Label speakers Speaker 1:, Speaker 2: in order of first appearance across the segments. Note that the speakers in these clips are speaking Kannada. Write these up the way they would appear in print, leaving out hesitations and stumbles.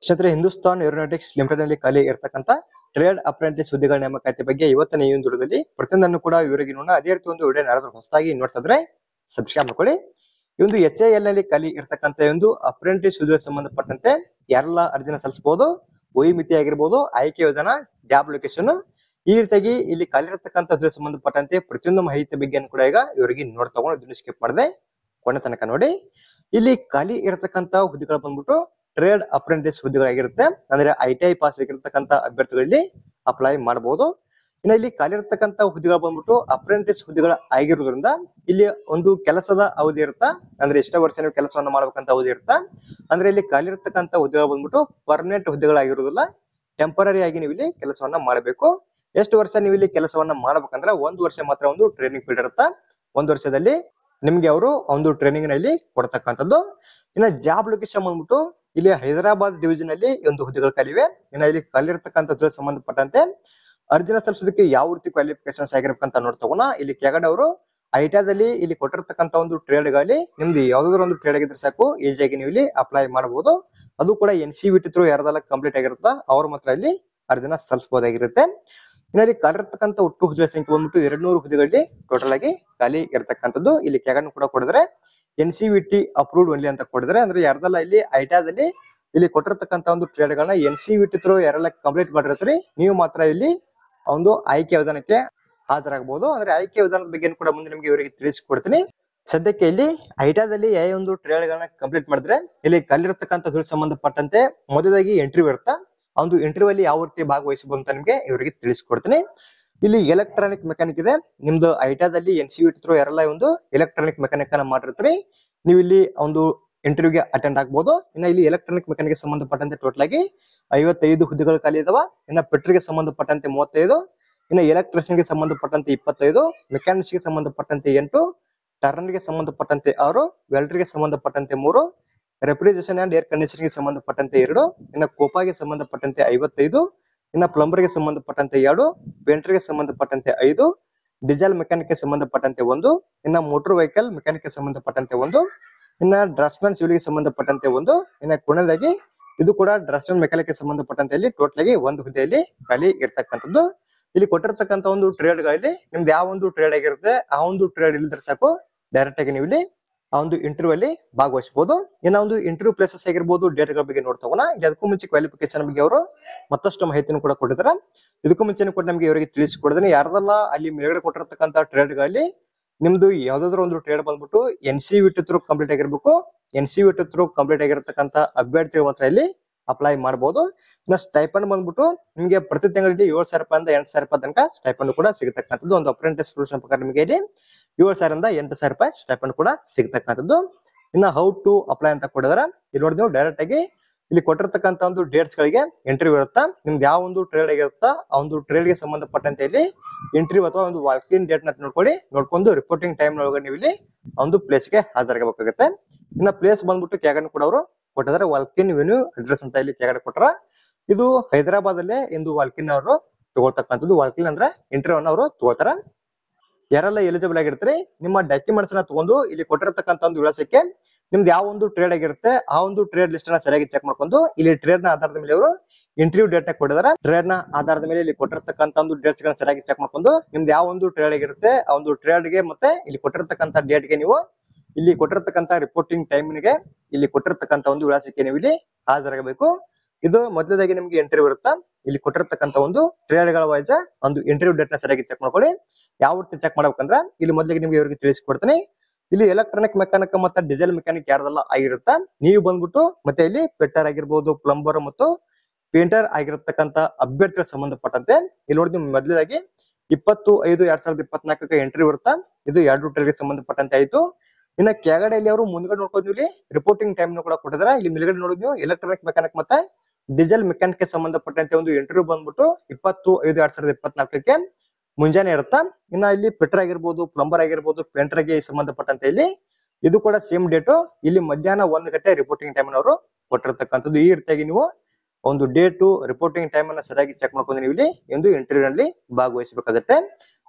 Speaker 1: ಸ್ನೇಹಿತರೆ, ಹಿಂದೂಸ್ತಾನ್ ಏರೋನಾಟಿಕ್ಸ್ ಲಿಮಿಟೆಡ್ ನಲ್ಲಿ ಖಾಲಿ ಇರತಕ್ಕಂತ ಟ್ರೇಡ್ ಅಪ್ರೆಂಟಿಸ್ ಹುದ್ದೆಗಳ ನೇಮಕಾತಿ ಬಗ್ಗೆ ಇವತ್ತಿನ ಈ ಒಂದು ವಿಡಿಯೋದಲ್ಲಿ ಪ್ರತಿಯೊಂದನ್ನು ಕೂಡ ವಿವರವಾಗಿ ನೋಡೋಣ. ಅದೇ ರೀತಿ ಒಂದು ವಿಡಿಯೋ ಯಾರಾದ್ರೂ ಹೊಸದಾಗಿ ನೋಡ್ತಾ ಇದ್ರೆ ಸಬ್ಸ್ಕ್ರೈಬ್ ಮಾಡ್ಕೊಳ್ಳಿ. ಈ ಒಂದು HAL ನಲ್ಲಿ ಖಾಲಿ ಇರತಕ್ಕಂತ ಒಂದು ಅಪ್ರೆಂಟಿಸ್ ಹುದ್ದೆಗೆ ಸಂಬಂಧಪಟ್ಟಂತೆ ಯಾರೆಲ್ಲ ಅರ್ಜಿನ ಸಲ್ಲಿಸಬಹುದು, ವಯೋಮಿತಿ ಆಗಿರ್ಬೋದು, ಆಯ್ಕೆ ವಿಧಾನ, ಜಾಬ್ ಲೊಕೇಶನ್, ಈ ರೀತಿಯಾಗಿ ಇಲ್ಲಿ ಖಾಲಿ ಇರತಕ್ಕಂತ ಹುದ್ದೆಗೆ ಸಂಬಂಧಪಟ್ಟಂತೆ ಪ್ರತಿಯೊಂದು ಮಾಹಿತಿ ಬಗ್ಗೆ ಕೂಡ ಈಗ ಇವರಿಗೆ ನೋಡ್ ತಗೊಂಡು ಇದನ್ನು ಸ್ಕಿಪ್ ಮಾಡದೆ ಕೊನೆ ತನಕ ನೋಡಿ. ಇಲ್ಲಿ ಖಾಲಿ ಇರತಕ್ಕಂತ ಹುದ್ದೆಗಳು ಬಂದ್ಬಿಟ್ಟು ಟ್ರೇಡ್ ಅಪ್ರೆಂಟಿಸ್ ಹುದ್ದೆಗಳಾಗಿರುತ್ತೆ. ಅಂದ್ರೆ ITI ಪಾಸ್ ಆಗಿರ್ತಕ್ಕಂತ ಅಭ್ಯರ್ಥಿಗಳಲ್ಲಿ ಅಪ್ಲೈ ಮಾಡಬಹುದು. ಇನ್ನು ಇಲ್ಲಿ ಖಾಲಿ ಇರತಕ್ಕಂತ ಹುದ್ದೆಗಳು ಬಂದ್ಬಿಟ್ಟು ಅಪ್ರೆಂಟಿಸ್ ಹುದ್ದೆಗಳ ಆಗಿರೋದ್ರಿಂದ ಇಲ್ಲಿ ಒಂದು ಕೆಲಸದ ಅವಧಿ ಇರುತ್ತಾ, ಅಂದ್ರೆ ಎಷ್ಟೋ ವರ್ಷ ನೀವು ಕೆಲಸವನ್ನ ಮಾಡ್ಬೇಕಂತ ಅವಧಿ ಇರುತ್ತಾ. ಅಂದ್ರೆ ಇಲ್ಲಿ ಖಾಲಿ ಇರತಕ್ಕಂತ ಹುದ್ದೆಗಳು ಬಂದ್ಬಿಟ್ಟು ಪರ್ಮನೆಂಟ್ ಹುದ್ದೆಗಳಾಗಿರೋದಿಲ್ಲ, ಟೆಂಪರರಿ ಆಗಿ ನೀವು ಇಲ್ಲಿ ಕೆಲಸವನ್ನ ಮಾಡಬೇಕು. ಎಷ್ಟು ವರ್ಷ ನೀವು ಇಲ್ಲಿ ಕೆಲಸವನ್ನ ಮಾಡ್ಬೇಕಂದ್ರೆ 1 ವರ್ಷ ಮಾತ್ರ ಒಂದು ಟ್ರೈನಿಂಗ್ ಪೀರಿಯಡ್ ಇರುತ್ತಾ. 1 ವರ್ಷದಲ್ಲಿ ನಿಮ್ಗೆ ಅವರು ಒಂದು ಟ್ರೈನಿಂಗ್ ನಲ್ಲಿ ಕೊಡ್ತಕ್ಕಂಥದ್ದು. ಇನ್ನ ಜಾಬ್ ಲೊಕೇಶನ್ ಬಂದ್ಬಿಟ್ಟು ಇಲ್ಲಿ ಹೈದರಾಬಾದ್ ಡಿವಿಷನ್ ಅಲ್ಲಿ ಒಂದು ಹುದ್ದೆಗಳು ಖಾಲಿವೆ. ಇನ್ನ ಇಲ್ಲಿ ಖಾಲಿರ್ತಕ್ಕಂಥ ಸಂಬಂಧಪಟ್ಟಂತೆ ಅರ್ಜಿನ ಸಲ್ಲಿಸೋದಕ್ಕೆ ಯಾವ ರೀತಿ ಕ್ವಾಲಿಫಿಕೇಶನ್ಸ್ ಆಗಿರ್ಬೇಕಂತ ನೋಡ್ತಗೋಣ. ಇಲ್ಲಿ ಕೆಳಗಡೆ ಅವರು ಐಟಾದಲ್ಲಿ ಇಲ್ಲಿ ಕೊಟ್ಟಿರ್ತಕ್ಕಂಥ ಒಂದು ಟ್ರೇಡ್ gali ನಿಮ್ದು ಯಾವ್ದಾದ್ರು ಒಂದು ಟ್ರೇಡ್ ಆಗಿದ್ರೆ ಸಾಕು, ಈಸಿಯಾಗಿ ನೀವು ಇಲ್ಲಿ ಅಪ್ಲೈ ಮಾಡಬಹುದು. ಅದು ಕೂಡ NCVT ಥ್ರೂ ಯಾರ್ದೆಲ್ಲ ಕಂಪ್ಲೀಟ್ ಆಗಿರುತ್ತಾ ಅವ್ರು ಮಾತ್ರ ಇಲ್ಲಿ ಅರ್ಜಿನ ಸಲ್ಲಿಸಬಹುದಾಗಿರುತ್ತೆ. ಇಲ್ಲಿ ಖಾಲಿರ್ತಕ್ಕಂಥ ಒಟ್ಟು ಹುದ್ದೆಗಳ ಸಂಖ್ಯೆ ಬಂದ್ಬಿಟ್ಟು 200 ಹುದ್ದೆಗಳಲ್ಲಿ ಟೋಟಲ್ ಆಗಿ ಖಾಲಿ ಇರತಕ್ಕಂಥದ್ದು. ಇಲ್ಲಿ ಕೆಳಗಡೆ ಕೂಡ ಕೊಡಿದ್ರೆ NCVT ಅಪ್ರೂವ್ಡ್ ಒನ್ಲಿ ಅಂತ ಕೊಡಿದ್ರೆ, ಅಂದ್ರೆ ಯಾರ್ದೆಲ್ಲ ಇಲ್ಲಿ ಐಟಾದಲ್ಲಿ ಇಲ್ಲಿ ಕೊಟ್ಟಿರ್ತಕ್ಕಂಥ ಒಂದು ಟ್ರೇಡ್ ಗಳನ್ನ NCVT ಥ್ರೂ ಯಾರೆಲ್ಲ ಕಂಪ್ಲೀಟ್ ಮಾಡಿರ್ತೀರಿ ನೀವು ಮಾತ್ರ ಇಲ್ಲಿ ಒಂದು ಆಯ್ಕೆ ವಿಧಾನಕ್ಕೆ ಹಾಜರಾಗಬಹುದು. ಅಂದ್ರೆ ಆಯ್ಕೆ ವಿಧಾನದ ಬಗ್ಗೆ ಕೂಡ ಮುಂದೆ ನಿಮ್ಗೆ ಇವರಿಗೆ ತಿಳಿಸಿಕೊಡ್ತೀನಿ. ಸದ್ಯಕ್ಕೆ ಇಲ್ಲಿ ಐಟಾದಲ್ಲಿ ಯಾವ ಒಂದು ಟ್ರೇಡ್ ಗಳನ್ನ ಕಂಪ್ಲೀಟ್ ಮಾಡಿದ್ರೆ ಇಲ್ಲಿ ಕಲಿರ್ತಕ್ಕಂಥ ಸಂಬಂಧಪಟ್ಟಂತೆ ಮೊದಲಾಗಿ ಇಂಟರ್ವ್ಯೂ ಇರುತ್ತಾ. ಆ ಒಂದು ಇಂಟರ್ವ್ಯೂ ಅಲ್ಲಿ ಯಾವ ರೀತಿ ಭಾಗವಹಿಸಬಹುದು ಅಂತ ನಿಮ್ಗೆ ಇವರಿಗೆ ತಿಳಿಸಿಕೊಡ್ತೀನಿ. ಇಲ್ಲಿ ಎಲೆಕ್ಟ್ರಾನಿಕ್ ಮೆಕ್ಯಾನಿಕ್ ಇದೆ. ನಿಮ್ದು ಐಟಾದಲ್ಲಿ NCVT ಥ್ರೂ ಯಾರೆಲ್ಲ ಒಂದು ಎಲೆಕ್ಟ್ರಾನಿಕ್ ಮೆಕ್ಯಾನಿಕ್ ಅನ್ನ ಮಾಡಿರ್ತೀರಿ ನೀವು ಇಲ್ಲಿ ಒಂದು ಇಂಟರ್ವ್ಯೂಗೆ ಅಟೆಂಡ್ ಆಗ್ಬಹುದು. ಇನ್ನ ಇಲ್ಲಿ ಎಲೆಕ್ಟ್ರಾನಿಕ್ ಮೆಕ್ಯಾನಿಕ್ ಸಂಬಂಧಪಟ್ಟಂತೆ ಟೋಟಲ್ ಆಗಿ 55 ಹುದ್ದೆಗಳು ಖಾಲಿ ಇದಾವ. ಇನ್ನ ಪೆಟ್ರೋಲ್ಗೆ ಸಂಬಂಧಪಟ್ಟಂತೆ 35, ಇನ್ನು ಎಲೆಕ್ಟ್ರಿಷಿಯನ್ ಗೆ ಸಂಬಂಧಪಟ್ಟಂತೆ 25, ಮೆಕ್ಯಾನಿಕ್ಸ್ ಗೆ ಸಂಬಂಧಪಟ್ಟಂತೆ 8, ಟರ್ನರ್ ಗೆ ಸಂಬಂಧಪಟ್ಟಂತೆ 6, ವೆಲ್ಡರ್ ಗೆ ಸಂಬಂಧಪಟ್ಟಂತೆ 3, ರೆಫ್ರಿಜರೇಷನ್ ಅಂಡ್ ಏರ್ ಕಂಡೀಷನ್ ಗೆ ಸಂಬಂಧಪಟ್ಟಂತೆ 2, ಇನ್ನು ಕೋಪಾಗೆ ಸಂಬಂಧಪಟ್ಟಂತೆ 55, ಇನ್ನ ಪ್ಲಂಬರ್ ಗೆ ಸಂಬಂಧಪಟ್ಟಂತೆ 2, ಪೇಂಟರ್ ಗೆ ಸಂಬಂಧಪಟ್ಟಂತೆ 5, ಡೀಸೆಲ್ ಮೆಕ್ಯಾನಿಕ್ ಗೆ ಸಂಬಂಧಪಟ್ಟಂತೆ 1, ಇನ್ನ ಮೋಟರ್ ವೆಹಿಕಲ್ ಮೆಕ್ಯಾನಿಕ್ ಗೆ ಸಂಬಂಧಪಟ್ಟಂತೆ 1, ಇನ್ನ ಡ್ರಾಫ್ಟ್ಮನ್ ಸಿವಿಲ್ ಗೆ ಸಂಬಂಧಪಟ್ಟಂತೆ 1, ಇನ್ನ ಕೊನೆಯದಾಗಿ ಇದು ಕೂಡ ಡ್ರಾಫ್ಟ್ಮನ್ ಮೆಕ್ಯಾನಿಕ್ ಗೆ ಸಂಬಂಧಪಟ್ಟಂತೆ ಇಲ್ಲಿ ಟೋಟಲ್ ಆಗಿ ಒಂದು ಹುದ್ದೆಯಲ್ಲಿ ಖಾಲಿ ಇರ್ತಕ್ಕಂಥದ್ದು. ಇಲ್ಲಿ ಕೊಟ್ಟಿರ್ತಕ್ಕಂಥ ಒಂದು ಟ್ರೇಡ್ ಗಳಲ್ಲಿ ನಿಮ್ದು ಯಾವ ಒಂದು ಟ್ರೇಡ್ ಆಗಿರುತ್ತೆ ಆ ಒಂದು ಟ್ರೇಡ್ ಇಲ್ಲಿದ್ರೆ ಸಾಕು, ಡೈರೆಕ್ಟ್ ಆಗಿ ನೀವು ಇಲ್ಲಿ ಆ ಒಂದು ಇಂಟರ್ವ್ಯೂ ಅಲ್ಲಿ ಭಾಗವಹಿಸಬಹುದು. ಇನ್ನ ಒಂದು ಇಂಟರ್ವ್ಯೂ ಪ್ಲೇಸಸ್ ಆಗಿರ್ಬೋದು, ಡೇಟ್ ಗಳ ಬಗ್ಗೆ ನೋಡ್ತಗೋಣ. ಇಲ್ಲಿ ಅದಕ್ಕೂ ಮುಂಚೆ ಕ್ವಾಲಿಫಿಕೇಶನ್ ಬಗ್ಗೆ ಅವರು ಮತ್ತಷ್ಟು ಮಾಹಿತಿಯನ್ನು ಕೂಡ ಕೊಟ್ಟಿದ್ದಾರೆ. ಇದಕ್ಕೂ ಮುಂಚೆ ಕೂಡ ನಮಗೆ ಇವರಿಗೆ ತಿಳಿಸಿಕೊಡ್ತೀನಿ. ಯಾರದೆಲ್ಲ ಅಲ್ಲಿ ಮೇಲ್ಗಡೆ ಕೊಟ್ಟಿರ್ತಕ್ಕಂಥ ಟ್ರೇಡ್ ಗಳಲ್ಲಿ ನಿಮ್ದು ಯಾವ್ದಾದ್ರು ಒಂದು ಟ್ರೇಡ್ ಬಂದ್ಬಿಟ್ಟು NCVT ಥ್ರೂ ಕಂಪ್ಲೀಟ್ ಆಗಿರ್ಬೇಕು. NCVT ಥ್ರೂ ಕಂಪ್ಲೀಟ್ ಆಗಿರ್ತಕ್ಕಂಥ ಅಭ್ಯರ್ಥಿಗಳು ಮಾತ್ರ ಇಲ್ಲಿ ಅಪ್ಲೈ ಮಾಡಬಹುದು. ಇನ್ನ ಸ್ಟೈಪಂಡ್ ಬಂದ್ಬಿಟ್ಟು ನಿಮಗೆ ಪ್ರತಿ ತಿಂಗಳಿಗೆ 7,000 ರೂಪಾಯಿಂದ 8,000 ರೂಪಾಯಿ ತನಕ ಸ್ಟೈಪಂಡ್ ಕೂಡ ಸಿಗತಕ್ಕಂಥದ್ದು. ಒಂದು ಅಪ್ರೆಂಟಿಸ್ ರೂಲ್ಸ್ ಪ್ರಕಾರ ನಿಮಗೆ ಇಲ್ಲಿ 7,000 ಇಂದ 8,000 ರೂಪಾಯಿ ಸ್ಟೈಪಂಡ್ ಕೂಡ ಸಿಗತಕ್ಕಂಥದ್ದು. ಇನ್ನ ಹೌ ಟು ಅಪ್ಲೈ ಅಂತ ಕೊಡಿದಾರೆ. ಇಲ್ಲಿ ನೋಡಿ ನೀವು ಡೈರೆಕ್ಟ್ ಆಗಿ ಇಲ್ಲಿ ಕೊಟ್ಟಿರ್ತಕ್ಕಂಥ ಒಂದು ಡೇಟ್ಸ್ ಗಳಿಗೆ ಇಂಟರ್ವ್ಯೂ ಇರುತ್ತಾ. ನಿಮ್ದು ಯಾವ ಒಂದು ಟ್ರೇಡ್ ಆಗಿರುತ್ತಾ ಆ ಒಂದು ಟ್ರೇಡ್ ಗೆ ಸಂಬಂಧಪಟ್ಟಂತೆ ಇಲ್ಲಿ ಇಂಟರ್ವ್ಯೂ ಅಥವಾ ಒಂದು ವಾಕಿಂಗ್ ಡೇಟ್ ನ ನೋಡ್ಕೊಂಡು ರಿಪೋರ್ಟಿಂಗ್ ಟೈಮ್ ಒಳಗೆ ನೀವು ಇಲ್ಲಿ ಒಂದು ಪ್ಲೇಸ್ ಗೆ ಹಾಜರಾಗಬೇಕಾಗುತ್ತೆ. ಇನ್ನ ಪ್ಲೇಸ್ ಬಂದ್ಬಿಟ್ಟು ಕೆಳಗಡೆ ಕೂಡ ಅವರು ಕೊಟ್ಟಿದ್ದಾರೆ. ವಾಲ್ಕಿನ್ ವೆನ್ಯೂ ಅಡ್ರೆಸ್ ಅಂತ ಇಲ್ಲಿ ಕೆಳಗಡೆ ಕೊಟ್ಟರ. ಇದು ಹೈದರಾಬಾದ್ ಅಲ್ಲೇ ಇಂದು ವಾಲ್ಕಿನ್ ಅವರು ತಗೊಳ್ತಕ್ಕಂಥದ್ದು. ವಾಲ್ಕಿನ್ ಅಂದ್ರೆ ಇಂಟರ್ವ್ಯೂ ಅನ್ನ ಅವರು ತಗೋತಾರ. ಯಾರೆಲ್ಲ ಎಲಿಜಿಬಲ್ ಆಗಿರ್ತಾರೆ ನಿಮ್ಮ ಡಾಕ್ಯುಮೆಂಟ್ಸ್ ನ ತಗೊಂಡು ಇಲ್ಲಿ ಕೊಟ್ಟಿರ್ತಕ್ಕಂಥ ಒಂದು ವಿಳಾಸಕ್ಕೆ ನಿಮ್ದು ಯಾವ ಒಂದು ಟ್ರೇಡ್ ಆಗಿರುತ್ತೆ ಆ ಒಂದು ಟ್ರೇಡ್ ಲಿಸ್ಟ್ ನ ಸರಿಯಾಗಿ ಚೆಕ್ ಮಾಡ್ಕೊಂಡು ಇಲ್ಲಿ ಟ್ರೇಡ್ ನ ಆಧಾರದ ಮೇಲೆ ಅವರು ಇಂಟರ್ವ್ಯೂ ಡೇಟ್ ಕೊಟ್ಟಿದ್ದಾರೆ. ಟ್ರೇಡ್ ನ ಆಧಾರದ ಮೇಲೆ ಇಲ್ಲಿ ಕೊಟ್ಟಿರ್ತಕ್ಕಂಥ ಒಂದು ಡೇಟ್ಸ್ ಗಳನ್ನ ಸರಿಯಾಗಿ ಚೆಕ್ ಮಾಡ್ಕೊಂಡು ನಿಮ್ದು ಯಾವ ಒಂದು ಟ್ರೇಡ್ ಆಗಿರುತ್ತೆ ಆ ಒಂದು ಟ್ರೇಡ್ ಗೆ ಮತ್ತೆ ಇಲ್ಲಿ ಕೊಟ್ಟಿರ್ತಕ್ಕಂಥ ಡೇಟ್ ಗೆ ನೀವು ಇಲ್ಲಿ ಕೊಟ್ಟಿರ್ತಕ್ಕಂಥ ರಿಪೋರ್ಟಿಂಗ್ ಟೈಮ್ ಗೆ ಇಲ್ಲಿ ಕೊಟ್ಟಿರ್ತಕ್ಕಂಥ ಒಂದು ವಿಳಾಸಕ್ಕೆ ನೀವು ಇಲ್ಲಿ ಹಾಜರಾಗಬೇಕು. ಇದು ಮೊದಲದಾಗಿ ನಿಮ್ಗೆ ಇಂಟರ್ವ್ಯೂ ಇರುತ್ತಾ. ಇಲ್ಲಿ ಕೊಟ್ಟಿರ್ತಕ್ಕಂಥ ಒಂದು ಟ್ರೇಡ್ ಗಳ ವೈಸ್ ಒಂದು ಇಂಟರ್ವ್ಯೂ ಡೇಟ್ ನ ಸರಿಯಾಗಿ ಚೆಕ್ ಮಾಡ್ಕೊಳ್ಳಿ. ಯಾವ ರೀತಿ ಚೆಕ್ ಮಾಡ್ಬೇಕಂದ್ರೆ ಇಲ್ಲಿ ಮೊದಲಿಗೆ ನಿಮ್ಗೆ ಇವರಿಗೆ ತಿಳಿಸಿಕೊಡ್ತೀನಿ. ಇಲ್ಲಿ ಎಲೆಕ್ಟ್ರಾನಿಕ್ ಮೆಕ್ಯಾನಿಕ್ ಮತ್ತೆ ಡೀಸೆಲ್ ಮೆಕ್ಯಾನಿಕ್ ಯಾರ್ದೆಲ್ಲ ಆಗಿರುತ್ತಾ ನೀವು ಬಂದ್ಬಿಟ್ಟು ಮತ್ತೆ ಇಲ್ಲಿ ಫಿಟ್ಟರ್ ಆಗಿರ್ಬೋದು, ಪ್ಲಂಬರ್ ಮತ್ತು ಪೇಂಟರ್ ಆಗಿರತಕ್ಕಂಥ ಅಭ್ಯರ್ಥಿಗಳ ಸಂಬಂಧಪಟ್ಟಂತೆ ಇಲ್ಲಿ ನೋಡಿ ನೀವು ಮೊದಲದಾಗಿ 20/5/2024 ಇಂಟರ್ವ್ಯೂ ಇರುತ್ತಾ. ಇದು 2 ಟ್ರೇಡ್ ಗೆ ಸಂಬಂಧಪಟ್ಟಂತೆ ಆಯ್ತು. ಇನ್ನ ಕೆಳಗಡೆ ಇಲ್ಲಿ ಅವರು ಮುಂದ್ಗಡೆ ನೋಡ್ಕೊಂಡು ಇಲ್ಲಿ ರಿಪೋರ್ಟಿಂಗ್ ಟೈಮ್ ಕೂಡ ಕೊಟ್ಟಿದ್ದಾರೆ. ಇಲ್ಲಿ ಮೇಲ್ಗಡೆ ನೋಡಿದ್ವಿ ಎಲೆಕ್ಟ್ರಾನಿಕ್ ಮೆಕ್ಯಾನಿಕ್ ಮತ್ತೆ ಡೀಸೆಲ್ ಮೆಕ್ಯಾನಿಕ್ ಗೆ ಸಂಬಂಧಪಟ್ಟಂತೆ ಒಂದು ಇಂಟರ್ವ್ಯೂ ಬಂದ್ಬಿಟ್ಟು 20/5/2024 ಮುಂಜಾನೆ ಇರುತ್ತಾ. ಇನ್ನ ಇಲ್ಲಿ ಫಿಟ್ಟರ್ ಆಗಿರ್ಬೋದು, ಪ್ಲಂಬರ್ ಆಗಿರ್ಬೋದು, ಪೇಂಟರ್ ಗೆ ಸಂಬಂಧಪಟ್ಟಂತೆ ಇಲ್ಲಿ ಇದು ಕೂಡ ಸೇಮ್ ಡೇಟು. ಇಲ್ಲಿ ಮಧ್ಯಾಹ್ನ 1 ಗಂಟೆ ರಿಪೋರ್ಟಿಂಗ್ ಟೈಮ್ ಅವರು ಕೊಟ್ಟಿರ್ತಕ್ಕಂಥದ್ದು. ಈ ರೀತಿಯಾಗಿ ನೀವು ಒಂದು ಡೇಟು ರಿಪೋರ್ಟಿಂಗ್ ಟೈಮ್ ಅನ್ನ ಸರಿಯಾಗಿ ಚೆಕ್ ಮಾಡ್ಕೊಂಡು ನೀವು ಇಲ್ಲಿ ಒಂದು ಇಂಟರ್ವ್ಯೂ ನಲ್ಲಿ ಭಾಗವಹಿಸಬೇಕಾಗುತ್ತೆ.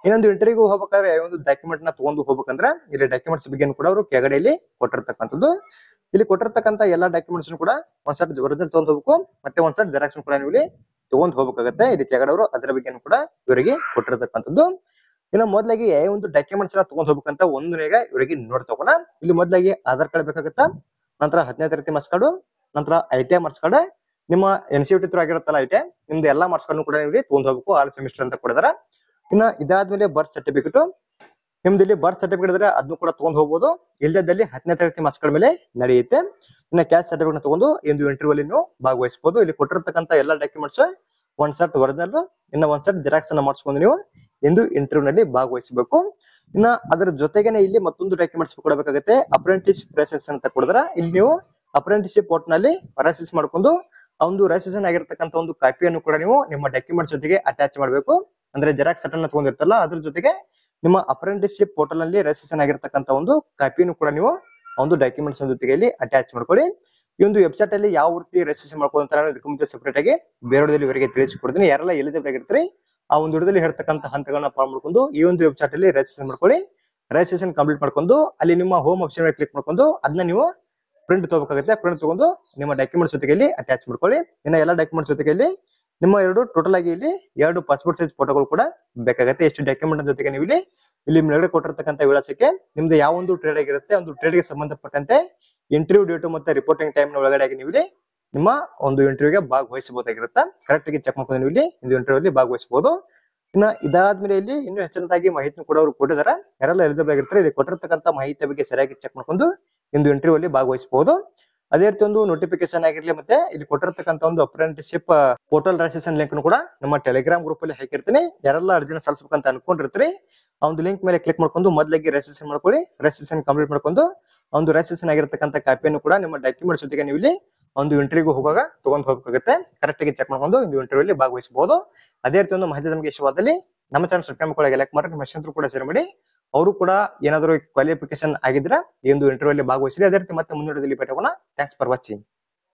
Speaker 1: ಇನ್ನೊಂದು ಇಂಟರ್ವ್ಯೂ ಹೋಗ್ಬೇಕಾದ್ರೆ ಒಂದು ಡಾಕ್ಯುಮೆಂಟ್ ನ ತಗೊಂಡು ಹೋಗ್ಬೇಕಂದ್ರೆ ಇಲ್ಲಿ ಡಾಕ್ಯುಮೆಂಟ್ಸ್ ಬಗ್ಗೆ ಕೂಡ ಅವರು ಕೆಳಗಡೆಯಲ್ಲಿ ಕೊಟ್ಟಿರ್ತಕ್ಕಂಥದ್ದು. ಇಲ್ಲಿ ಕೊಟ್ಟಿರ್ತಕ್ಕಂತ ಎಲ್ಲಾ ಡಾಕ್ಯುಮೆಂಟ್ಸ್ ಕೂಡ ಒಂದ್ಸರಿ ಒರಿಜಿನಲ್ ತಗೊಂಡ್ ಹೋಗ್ಬೇಕು, ಮತ್ತೆ ಒಂದ್ಸರಿ ಜೆರಾಕ್ಸ್ ಕೂಡ ನೀವು ಇಲ್ಲಿ ತಗೊಂಡ್ ಹೋಗ್ಬೇಕಾಗತ್ತೆ. ಇಲ್ಲಿ ಕೆಳಗಡೆ ಅವರು ಅದರ ಬಗ್ಗೆ ಕೂಡ ಇವರಿಗೆ ಕೊಟ್ಟಿರ್ತಕ್ಕಂಥದ್ದು. ಇನ್ನು ಮೊದಲಾಗಿ ಒಂದು ಡಾಕ್ಯುಮೆಂಟ್ಸ್ ನ ತಗೊಂಡ್ ಹೋಗ್ಬೇಕಂತ ಒಂದನೇಗ ಇವರಿಗೆ ನೋಡ್ ತಗೋಣ. ಇಲ್ಲಿ ಮೊದಲಾಗಿ ಆಧಾರ್ ಕಾರ್ಡ್ ಬೇಕಾಗತ್ತಾ, ನಂತರ 10ನೇ ತರಗತಿ ಮಾರ್ಕ್ಸ್ ಕಾರ್ಡ್, ನಂತರ ITI ಮಾರ್ಕ್ಸ್ ಕಾರ್ಡ್, ನಿಮ್ಮ NCVT ಥ್ರೂ ಆಗಿರುತ್ತಲ್ಲ ITI ನಿಮ್ದು ಎಲ್ಲಾ ಮಾರ್ಕ್ಸ್ ಕಾರ್ಡ್ ಕೂಡ ನೀವು ತಗೊಂಡ್ ಹೋಗ್ಬೇಕು, ಆಲ್ ಸೆಮಿಸ್ಟರ್ ಅಂತ ಕೊಡಿದಾರ. ಇನ್ನ ಇದಾದ್ಮೇಲೆ ಬರ್ತ್ ಸರ್ಟಿಫಿಕೇಟ್, ನಿಮ್ದು ಇಲ್ಲಿ ಬರ್ತ್ ಸರ್ಟಿಫಿಕೇಟ್ ಇದ್ರೆ ಅದನ್ನು ಕೂಡ ತಗೊಂಡ್ ಹೋಗ್ಬೋದು. ಇಲ್ಲದಲ್ಲಿ 10ನೇ ತರಗತಿ ಮಾರ್ಕ್ಸ್ ಕಾರ್ಡ್ ಮೇಲೆ ನಡೆಯುತ್ತೆ. ಇನ್ನ ಕ್ಯಾಸ್ಟ್ ಸರ್ಟಿಫಿಕೇಟ್ ತಗೊಂಡು ಒಂದು ಇಂಟರ್ವ್ಯೂ ಅಲ್ಲಿ ನೀವು ಭಾಗವಹಿಸಬಹುದು. ಇಲ್ಲಿ ಕೊಟ್ಟಿರ್ತಕ್ಕಂತ ಎಲ್ಲಾ ಡಾಕ್ಯುಮೆಂಟ್ಸ್ ಒಂದ್ ಸೆಟ್ ಒರಿಜಿನಲ್, ಇನ್ನ ಒಂದ್ ಸೆಟ್ ಜೆರಾಕ್ಸ್ ಅನ್ನ ಮಾಡಿಸ್ಕೊಂಡು ನೀವು ಎಂದು ಇಂಟರ್ವ್ಯೂ ನಲ್ಲಿ ಭಾಗವಹಿಸಬೇಕು. ಇನ್ನ ಅದರ ಜೊತೆಗೇನೆ ಇಲ್ಲಿ ಮತ್ತೊಂದು ಡಾಕ್ಯುಮೆಂಟ್ಸ್ ಕೊಡಬೇಕಾಗುತ್ತೆ, ಅಪ್ರೆಂಟಿಸ್ಶಿಪ್ ರೆಸಿಸ್ಟೆನ್ಸ್ ಅಂತ ಕೊಡಿದ್ರೆ ಇಲ್ಲಿ ನೀವು ಅಪ್ರೆಂಟಿಸ್ಶಿಪ್ ಪೋರ್ಟ್ ನಲ್ಲಿ ರೆಜಿಸ್ಟ್ರೇಷನ್ ಮಾಡ್ಕೊಂಡು ಆ ಒಂದು ರೆಜಿಸ್ಟ್ರೇಷನ್ ಆಗಿರ್ತಕ್ಕಂಥ ಒಂದು ಕಾಪಿಯನ್ನು ಕೂಡ ನೀವು ನಿಮ್ಮ ಡಾಕ್ಯುಮೆಂಟ್ಸ್ ಜೊತೆಗೆ ಅಟ್ಯಾಚ್ ಮಾಡಬೇಕು. ಅಂದ್ರೆ ಜೆರಾಕ್ಸ್ ಅನ್ನ ತಗೊಂಡಿರ್ತಲ್ಲ ಅದ್ರ ಜೊತೆಗೆ ನಿಮ್ಮ ಅಪ್ರೆಂಟಿಸ್ಶಿಪ್ ಪೋರ್ಟಲ್ ನಲ್ಲಿ ರೆಜಿಸ್ಟ್ರೇಷನ್ ಆಗಿರ್ತಕ್ಕಂಥ ಒಂದು ಕಾಪಿಯನ್ನು ಕೂಡ ನೀವು ಒಂದು ಡಾಕ್ಯುಮೆಂಟ್ಸ್ ಜೊತೆಗೆ ಇಲ್ಲಿ ಅಟ್ಯಾಚ್ ಮಾಡ್ಕೊಳ್ಳಿ. ಈ ಒಂದು ವೆಬ್ಸೈಟ್ ಅಲ್ಲಿ ಯಾವ ರೀತಿ ರಿಜಿಸ್ಟ್ರೇಷನ್ ಮಾಡ್ಕೊಳ್ಳೋ ಅಂತ ನಾನು ಇದಕ್ಕೆ ಮುಂಚೆ ಸೆಪರೇಟ್ ಆಗಿ ಬೇರೆ ಇವರಿಗೆ ತಿಳಿಸಿಕೊಡ್ತೀನಿ. ಯಾರೆಲ್ಲ ಎಲಿಜಿಬಲ್ ಆಗಿರ್ತೀರಿ ಆ ಒಂದು ವಿಡಿಯೋದಲ್ಲಿ ಹೇಳ್ತಕ್ಕಂಥ ಹಂತಗಳನ್ನ ಫಾಲೋ ಮಾಡ್ಕೊಂಡು ಈ ಒಂದು ವೆಬ್ಸೈಟ್ ಅಲ್ಲಿ ರಿಜಿಸ್ಟ್ರೇಷನ್ ಮಾಡ್ಕೊಳ್ಳಿ. ರಿಜಿಸ್ಟ್ರೇಷನ್ ಕಂಪ್ಲೀಟ್ ಮಾಡ್ಕೊಂಡು ಅಲ್ಲಿ ನಿಮ್ಮ ಹೋಮ್ ಆಪ್ಷನ್ ಮೇಲೆ ಕ್ಲಿಕ್ ಮಾಡ್ಕೊಂಡು ಅದನ್ನ ನೀವು ಪ್ರಿಂಟ್ ತಗೋಬೇಕಾಗುತ್ತೆ. ಪ್ರಿಂಟ್ ತಗೊಂಡು ನಿಮ್ಮ ಡಾಕ್ಯುಮೆಂಟ್ಸ್ ಜೊತೆಗೆ ಇಲ್ಲಿ ಅಟ್ಯಾಚ್ ಮಾಡ್ಕೊಳ್ಳಿ. ಇನ್ನ ಎಲ್ಲ ಡಾಕ್ಯುಮೆಂಟ್ಸ್ ಜೊತೆಗೆ ಇಲ್ಲಿ ನಿಮ್ಮ ಟೋಟಲ್ ಆಗಿ ಇಲ್ಲಿ 2 ಪಾಸ್ಪೋರ್ಟ್ ಸೈಜ್ ಫೋಟೋಗಳು ಕೂಡ ಬೇಕಾಗುತ್ತೆ. ಎಷ್ಟು ಡಾಕ್ಯುಮೆಂಟ್ ಜೊತೆಗೆ ನೀವು ಇಲ್ಲಿ ಮೇಲ್ಗಡೆ ಕೊಟ್ಟಿರ್ತಕ್ಕಂಥ ವಿಳಾಸಕ್ಕೆ ನಿಮ್ದು ಯಾವ ಒಂದು ಟ್ರೇಡ್ ಆಗಿರುತ್ತೆ ಒಂದು ಟ್ರೇಡ್ ಗೆ ಸಂಬಂಧಪಟ್ಟಂತೆ ಇಂಟರ್ವ್ಯೂ ಡೇಟ್ ಮತ್ತೆ ರಿಪೋರ್ಟಿಂಗ್ ಟೈಮ್ ಒಳಗಡೆ ಆಗಿ ನೀವು ನಿಮ್ಮ ಒಂದು ಇಂಟರ್ವ್ಯೂಗೆ ಭಾಗವಹಿಸಬಹುದಾಗಿರುತ್ತೆ. ಕರೆಕ್ಟ್ ಆಗಿ ಚೆಕ್ ಮಾಡ್ಕೊಂಡು ನೀವು ಇಲ್ಲಿ ಒಂದು ಇಂಟರ್ವ್ಯೂ ಅಲ್ಲಿ ಭಾಗವಹಿಸಬಹುದು. ಇನ್ನ ಇದಾದ್ಮೇಲೆ ಇಲ್ಲಿ ಇನ್ನೂ ಹೆಚ್ಚಿನದಾಗಿ ಮಾಹಿತಿ ಕೂಡ ಅವರು ಕೊಟ್ಟಿದ್ದಾರೆ. ಯಾರೆಲ್ಲ ಎಲಿಜಿಬಲ್ ಆಗಿರ್ತಾರೆ ಇಲ್ಲಿ ಕೊಟ್ಟಿರ್ತಕ್ಕಂಥ ಮಾಹಿತಿ ಬಗ್ಗೆ ಸರಿಯಾಗಿ ಚೆಕ್ ಮಾಡ್ಕೊಂಡು ಒಂದು ಇಂಟರ್ವ್ಯೂ ಅಲ್ಲಿ ಭಾಗವಹಿಸಬಹುದು. ಅದೇ ರೀತಿ ಒಂದು ನೋಟಿಫಿಕೇಶನ್ ಆಗಿರ್ಲಿ ಮತ್ತೆ ಇಲ್ಲಿ ಕೊಟ್ಟಿರ್ತಕ್ಕಂಥ ಒಂದು ಅಪ್ರೆಂಟಿಸ್ಶಿಪ್ ಪೋರ್ಟಲ್ ರಿಜಿಸ್ಟ್ರೇಷನ್ ಲಿಂಕ್ ಕೂಡ ನಮ್ಮ ಟೆಲಿಗ್ರಾಮ್ ಗ್ರೂಪ್ ಅಲ್ಲಿ ಹಾಕಿರ್ತೀನಿ. ಯಾರೆಲ್ಲ ಅರ್ಜಿನ ಸಲ್ಲಿಸಬೇಕಂತ ಅನ್ಕೊಂಡಿರ್ತೀರಿ ಆ ಒಂದು ಲಿಂಕ್ ಮೇಲೆ ಕ್ಲಿಕ್ ಮಾಡ್ಕೊಂಡು ಮೊದಲಾಗಿ ರಿಜಿಸ್ಟ್ರೇಷನ್ ಮಾಡ್ಕೊಳ್ಳಿ. ರಿಜಿಸ್ಟ್ರೇಷನ್ ಕಂಪ್ಲೀಟ್ ಮಾಡ್ಕೊಂಡು ಒಂದು ರಿಜಿಸ್ಟ್ರೇಷನ್ ಆಗಿರ್ತಕ್ಕಂಥ ಕಾಪಿಯನ್ನು ಕೂಡ ನಿಮ್ಮ ಡಾಕ್ಯುಮೆಂಟ್ಸ್ ಜೊತೆಗೆ ನೀವು ಇಲ್ಲಿ ಒಂದು ಇಂಟರ್ವ್ಯೂಗೆ ಹೋಗುವಾಗ ತಗೊಂಡ್ ಹೋಗಬೇಕಾಗುತ್ತೆ. ಕರೆಕ್ಟ್ ಆಗಿ ಚೆಕ್ ಮಾಡ್ಕೊಂಡು ಒಂದು ಇಂಟರ್ವ್ಯೂ ಅಲ್ಲಿ ಭಾಗವಹಿಸಬಹುದು. ಅದೇ ರೀತಿ ಒಂದು ಮಾಹಿತಿ ನಮಗೆ ಇಷ್ಟವಾದಲ್ಲಿ ನಮ್ಮ ಚಾನಲ್ ಸಬ್ಸ್ಕ್ರೈಬ್ ಮಾಡ್ಕೊಳ್ಳಿ, ಲೈಕ್ ಮಾಡಿ, ನಿಮ್ಮ ಸ್ನೇಹಿತರು ಕೂಡ ಶೇರ್ ಮಾಡಿ. ಅವರು ಕೂಡ ಏನಾದರೂ ಕ್ವಾಲಿಫಿಕೇಶನ್ ಆಗಿದ್ರೆ ಈ ಒಂದು ಇಂಟರ್ವ್ಯೂ ಅಲ್ಲಿ ಭಾಗವಹಿಸಿ. ಅದೇ ರೀತಿ ಮತ್ತೆ ಮುಂದಿನ ವಿಡಿಯೋದಲ್ಲಿ ಭೇಟಿ ಆಗೋಣ. Thanks for watching.